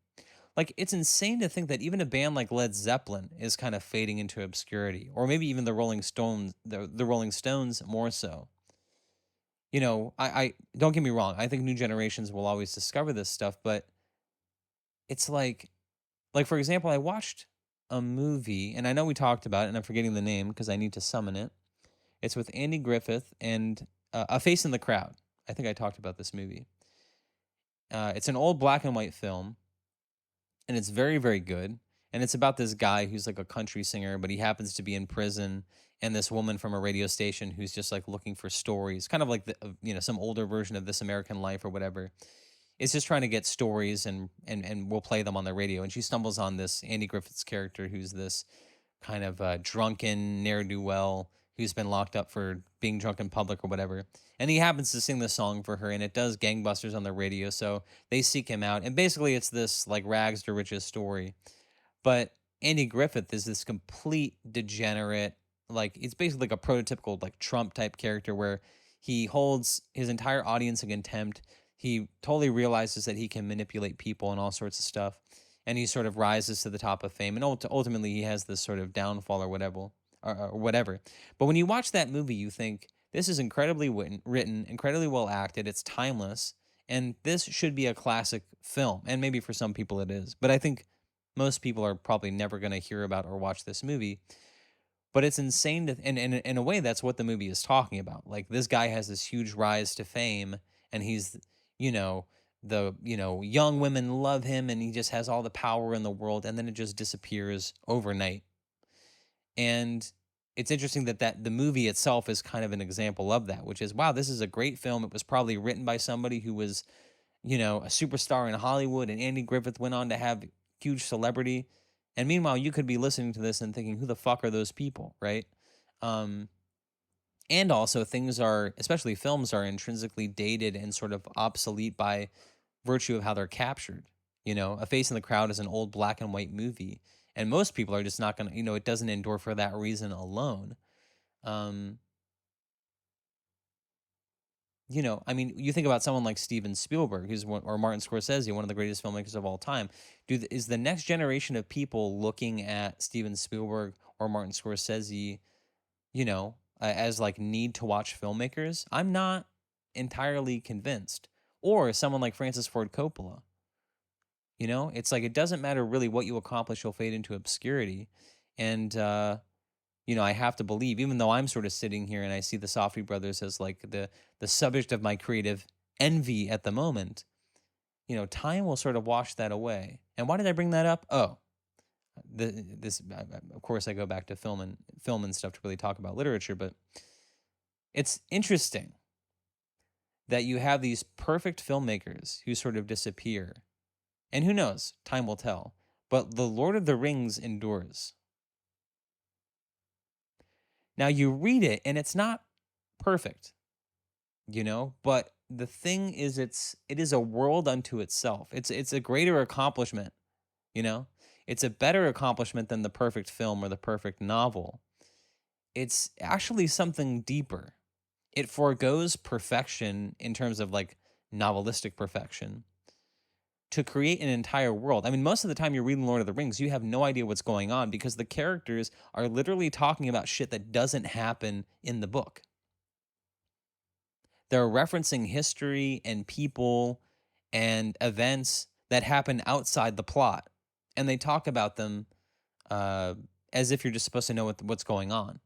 Like it's insane to think that even a band like Led Zeppelin is kind of fading into obscurity, or maybe even the Rolling Stones, the Rolling Stones more so. I don't get me wrong. I think new generations will always discover this stuff, but it's like Like, for example, I watched a movie, and I know we talked about it, and I'm forgetting the name because I need to summon it. It's with Andy Griffith and A Face in the Crowd. I think I talked about this movie. It's an old black and white film, and it's very, very good. And it's about this guy who's like a country singer, but he happens to be in prison, and this woman from a radio station who's just like looking for stories, kind of like some older version of This American Life or whatever. Is just trying to get stories and we'll play them on the radio. And she stumbles on this Andy Griffith's character, who's this kind of drunken ne'er do well who's been locked up for being drunk in public or whatever. And he happens to sing this song for her, and it does gangbusters on the radio. So they seek him out, and basically it's this like rags to riches story. But Andy Griffith is this complete degenerate, like it's basically like a prototypical like Trump type character where he holds his entire audience in contempt. He totally realizes that he can manipulate people and all sorts of stuff, and he sort of rises to the top of fame. And ultimately, he has this sort of downfall or whatever, or whatever. But when you watch that movie, you think this is incredibly written, incredibly well acted. It's timeless, and this should be a classic film. And maybe for some people it is, but I think most people are probably never going to hear about or watch this movie. But it's insane to, and in a way, that's what the movie is talking about. Like, this guy has this huge rise to fame, and he's, you know, young women love him, and he just has all the power in the world, and then it just disappears overnight. And it's interesting that the movie itself is kind of an example of that, which is, wow, this is a great film. It was probably written by somebody who was, a superstar in Hollywood, and Andy Griffith went on to have huge celebrity. And meanwhile, you could be listening to this and thinking, who the fuck are those people, right? And also, things are, especially films, are intrinsically dated and sort of obsolete by virtue of how they're captured. A Face in the Crowd is an old black and white movie, and most people are just not going to, it doesn't endure for that reason alone. I mean, you think about someone like Steven Spielberg, or Martin Scorsese, one of the greatest filmmakers of all time. Is the next generation of people looking at Steven Spielberg or Martin Scorsese, as like need to watch filmmakers? I'm not entirely convinced. Or someone like Francis Ford Coppola. It's like it doesn't matter really what you accomplish, you'll fade into obscurity. And I have to believe, even though I'm sort of sitting here and I see the Safdie Brothers as like the subject of my creative envy at the moment, time will sort of wash that away. And why did I bring that up? Oh, this of course I go back to film and stuff to really talk about literature, but it's interesting that you have these perfect filmmakers who sort of disappear. And who knows, time will tell. But The Lord of the Rings endures. Now you read it and it's not perfect, but the thing is it is a world unto itself. It's a greater accomplishment, It's a better accomplishment than the perfect film or the perfect novel. It's actually something deeper. It forgoes perfection in terms of like novelistic perfection to create an entire world. I mean, most of the time you're reading Lord of the Rings, you have no idea what's going on because the characters are literally talking about shit that doesn't happen in the book. They're referencing history and people and events that happen outside the plot. And they talk about them as if you're just supposed to know what's going on.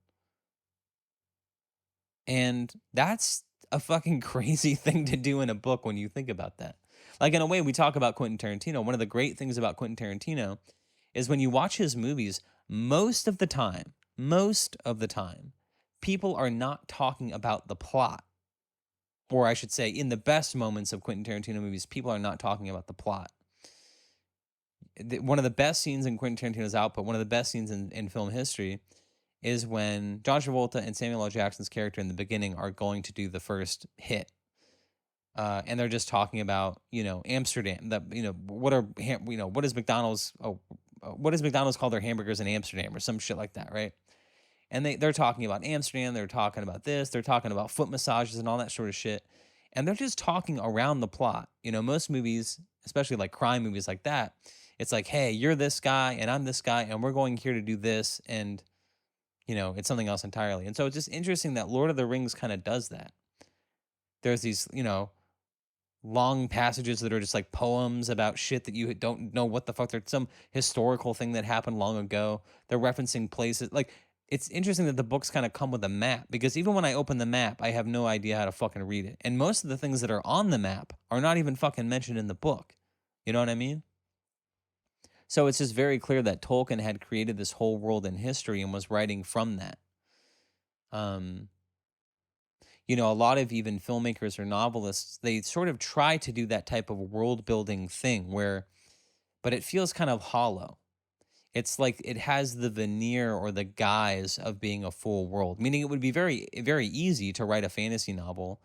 And that's a fucking crazy thing to do in a book when you think about that. Like, in a way, we talk about Quentin Tarantino. One of the great things about Quentin Tarantino is when you watch his movies, most of the time, people are not talking about the plot. Or I should say, in the best moments of Quentin Tarantino movies, people are not talking about the plot. One of the best scenes in Quentin Tarantino's output, one of the best scenes in film history, is when John Travolta and Samuel L. Jackson's character in the beginning are going to do the first hit. And they're just talking about, Amsterdam. What is McDonald's? What does McDonald's call their hamburgers in Amsterdam or some shit like that, right? And they're talking about Amsterdam. They're talking about this. They're talking about foot massages and all that sort of shit. And they're just talking around the plot. Most movies, especially like crime movies like that, it's like, hey, you're this guy and I'm this guy and we're going here to do this. And, it's something else entirely. And so it's just interesting that Lord of the Rings kind of does that. There's these, long passages that are just like poems about shit that you don't know what the fuck. They're some historical thing that happened long ago. They're referencing places. Like, it's interesting that the books kind of come with a map, because even when I open the map, I have no idea how to fucking read it. And most of the things that are on the map are not even fucking mentioned in the book. You know what I mean? So it's just very clear that Tolkien had created this whole world in history and was writing from that. Um, a lot of even filmmakers or novelists, they sort of try to do that type of world building thing but it feels kind of hollow. It's like it has the veneer or the guise of being a full world, meaning it would be very, very easy to write a fantasy novel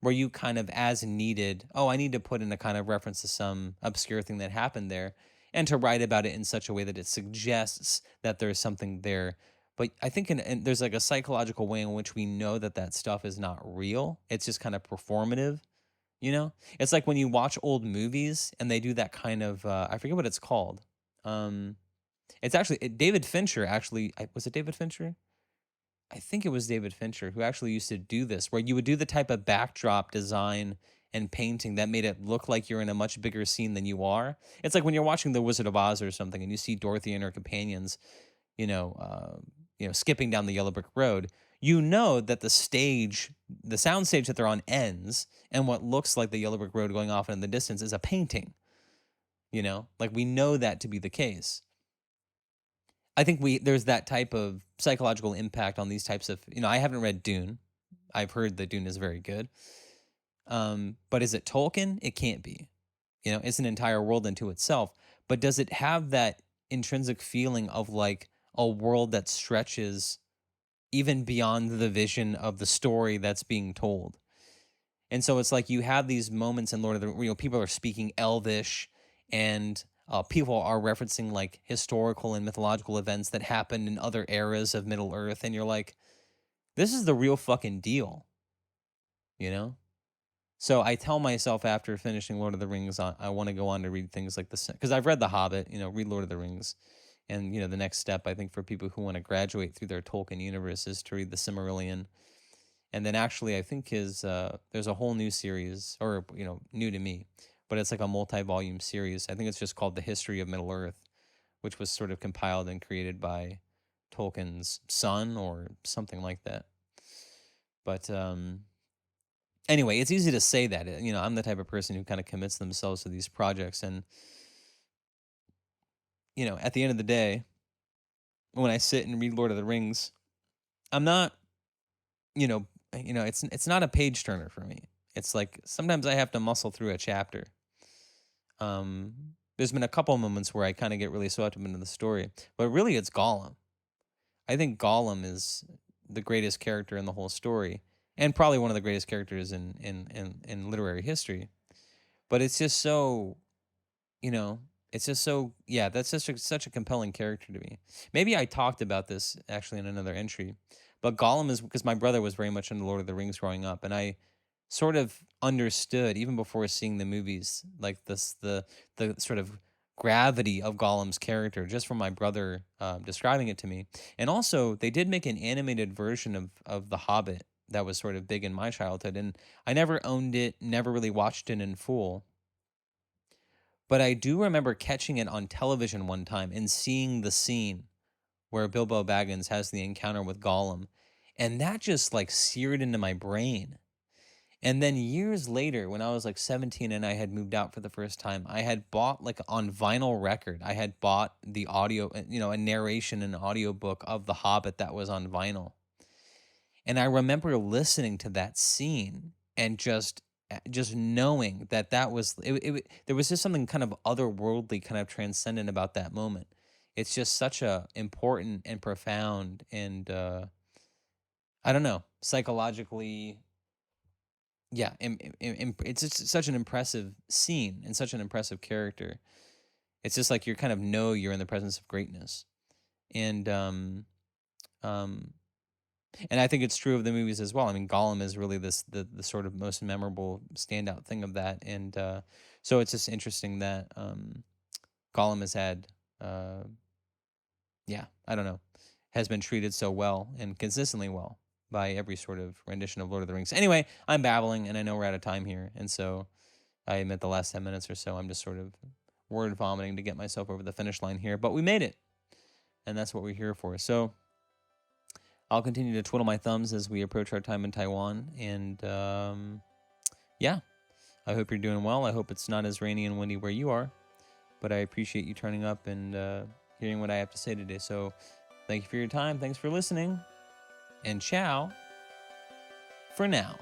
where you kind of as needed, oh, I need to put in a kind of reference to some obscure thing that happened there, and to write about it in such a way that it suggests that there's something there. But I think there's like a psychological way in which we know that that stuff is not real. It's just kind of performative. It's like when you watch old movies and they do that kind of, I forget what it's called. It's actually David Fincher. Actually, was it David Fincher? I think it was David Fincher who actually used to do this, where you would do the type of backdrop design and painting that made it look like you're in a much bigger scene than you are. It's like when you're watching The Wizard of Oz or something, and you see Dorothy and her companions, skipping down the yellow brick road. You know that the sound stage that they're on ends, and what looks like the yellow brick road going off in the distance is a painting. Like, we know that to be the case. I think there's that type of psychological impact on these types of, I haven't read Dune. I've heard that Dune is very good. But is it Tolkien? It can't be. It's an entire world into itself. But does it have that intrinsic feeling of like a world that stretches even beyond the vision of the story that's being told? And so it's like you have these moments in Lord of the people are speaking Elvish, and people are referencing like historical and mythological events that happened in other eras of Middle Earth, and you're like, this is the real fucking deal, So I tell myself after finishing Lord of the Rings, I want to go on to read things like this, because I've read The Hobbit, read Lord of the Rings, and the next step I think for people who want to graduate through their Tolkien universe is to read the Silmarillion. And then actually, I think there's a whole new series, or, new to me, but it's like a multi-volume series. I think it's just called The History of Middle Earth, which was sort of compiled and created by Tolkien's son or something like that. But anyway, it's easy to say that. I'm the type of person who kind of commits themselves to these projects. And, at the end of the day, when I sit and read Lord of the Rings, I'm not, it's not a page turner for me. It's like sometimes I have to muscle through a chapter. There's been a couple moments where I kind of get really swept up into the story, but really it's Gollum. I think Gollum is the greatest character in the whole story, and probably one of the greatest characters in literary history. But it's just so, that's such a compelling character to me. Maybe I talked about this actually in another entry, but Gollum is because my brother was very much into Lord of the Rings growing up, and I sort of understood even before seeing the movies, like the sort of gravity of Gollum's character just from my brother describing it to me. And also, they did make an animated version of The Hobbit that was sort of big in my childhood, and I never owned it, never really watched it in full. But I do remember catching it on television one time and seeing the scene where Bilbo Baggins has the encounter with Gollum. And that just like seared into my brain. And then years later, when I was like 17 and I had moved out for the first time, I had bought like on vinyl record, I had bought the audio, a narration and audiobook of The Hobbit that was on vinyl. And I remember listening to that scene and just knowing that was there was just something kind of otherworldly, kind of transcendent about that moment. It's just such a important and profound and I don't know, psychologically, yeah, it's just such an impressive scene and such an impressive character. It's just like you kind of know you're in the presence of greatness. And um and I think it's true of the movies as well. I mean, Gollum is really the sort of most memorable standout thing of that, and so it's just interesting that Gollum has had, yeah, I don't know, has been treated so well and consistently well by every sort of rendition of Lord of the Rings. Anyway, I'm babbling, and I know we're out of time here, and so I admit the last 10 minutes or so, I'm just sort of word vomiting to get myself over the finish line here. But we made it, and that's what we're here for. So I'll continue to twiddle my thumbs as we approach our time in Taiwan. And yeah, I hope you're doing well. I hope it's not as rainy and windy where you are. But I appreciate you turning up and hearing what I have to say today. So thank you for your time. Thanks for listening. And ciao for now.